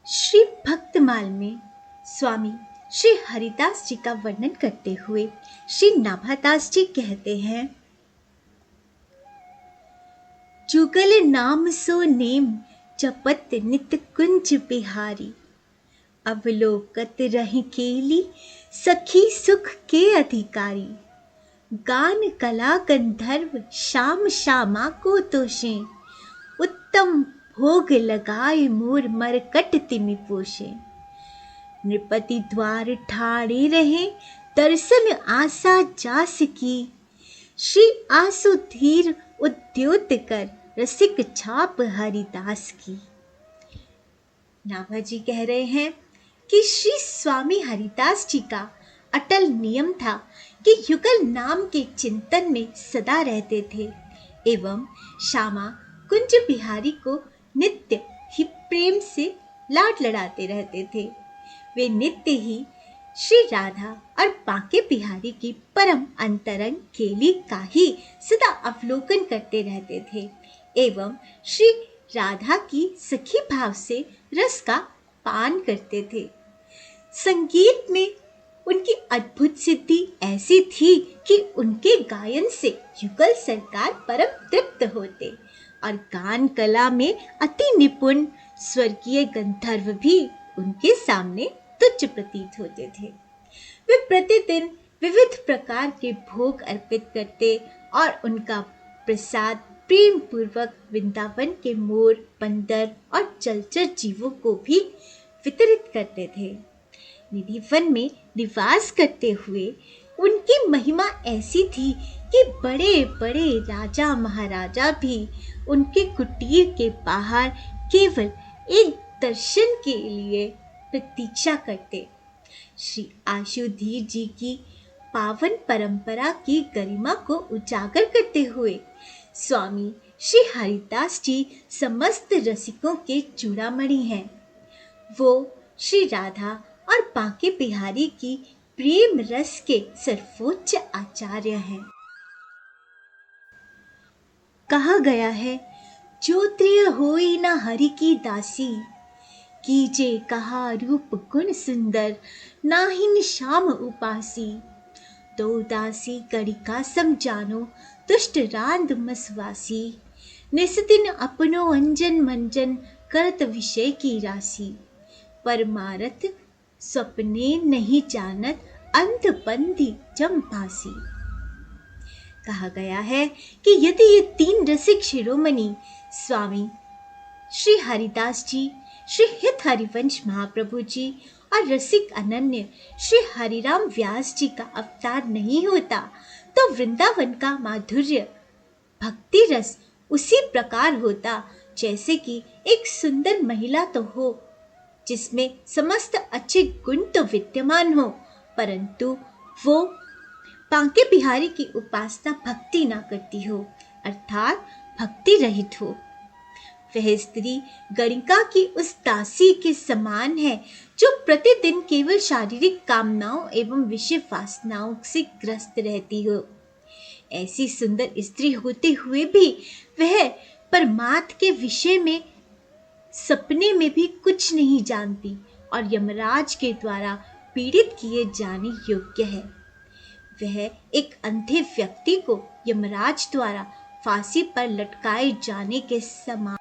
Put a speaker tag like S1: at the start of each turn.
S1: श्री भक्तमाल में स्वामी श्री हरिदास जी का वर्णन करते हुए श्री नाभादास जी कहते हैं, जुगल नाम सो नेम जपत नित कुंज बिहारी, अवलोकत रही केली सखी सुख के अधिकारी, गान कला गंधर्व श्याम श्यामा को तोषे, उत्तम भोग लगाए मोर मरकट तिमि पोषे, नृपति द्वार ठाड़े रहे दर्शन आशा जास की, श्री आसु धीर उद्योत कर रसिक छाप हरिदास की। नाभा जी कह रहे हैं कि श्री स्वामी हरिदास जी का अटल नियम था कि युगल नाम के चिंतन में सदा रहते थे एवं श्यामा कुंज बिहारी को नित्य ही प्रेम से लाड लड़ाते रहते थे। वे नित्य ही श्री राधा और बांके बिहारी की परम अंतरंग केली का ही सदा अवलोकन करते रहते थे एवं श्री राधा की सखी भाव से रस का पान करते थे। संगीत में उनकी अद्भुत सिद्धि ऐसी थी कि उनके गायन से युगल सरकार परम तृप्त होते और गान कला में अति निपुण स्वर्गीय गंधर्व भी उनके सामने तुच्छ प्रतीत होते थे। वे प्रतिदिन विविध प्रकार के भोग अर्पित करते और उनका प्रसाद प्रेम पूर्वक वृंदावन के मोर, बंदर और जलचर जीवों को भी वितरित करते थे। निधिवन में निवास करते हुए उनकी महिमा ऐसी थी कि बड़े बड़े राजा महाराजा भी उनके कुटीर के बाहर केवल एक दर्शन के लिए प्रतीक्षा करते। श्री आशुधीर जी की पावन परंपरा की गरिमा को उजागर करते हुए स्वामी श्री हरिदास जी समस्त रसिकों के चूड़ामणि हैं। वो श्री राधा और बांके बिहारी की प्रेम रस के सर्वोच्च आचार्य हैं। कहा गया है, जो त्रिय होई न हरि की दासी, कीजे कहा रूप गुण सुंदर, नाहिन श्याम उपासी, तो दासी कड़िका समझानो, दुष्ट रांद मसवासी, निस्दिन अपनो अंजन मंजन, करत विषय की राशि, परमारथ स्वप्ने नहीं जानत, अंध बंदी जमपासी। कहा गया है कि यदि ये तीन रसिक शिरोमणि स्वामी श्री हरिदास जी, श्री हित हरिवंश महाप्रभु जी और रसिक अनन्य श्री हरिराम व्यास जी का अवतार नहीं होता तो वृंदावन का माधुर्य भक्ति रस उसी प्रकार होता जैसे कि एक सुंदर महिला तो हो जिसमें समस्त अच्छे गुण तो विद्यमान हो, परंतु वो बांके बिहारी की उपासना भक्ति ना करती हो, अर्थात भक्ति रहित हो। वह स्त्री गणिका की उस दासी के समान है जो प्रतिदिन केवल शारीरिक कामनाओं एवं विषय वासनाओं से ग्रस्त रहती हो। ऐसी सुंदर स्त्री होते हुए भी वह परमात्मा के विषय में सपने में भी कुछ नहीं जानती और यमराज के द्वारा पीड़ित किए जाने योग्य है। वह एक अंधे व्यक्ति को यमराज द्वारा फांसी पर लटकाए जाने के समान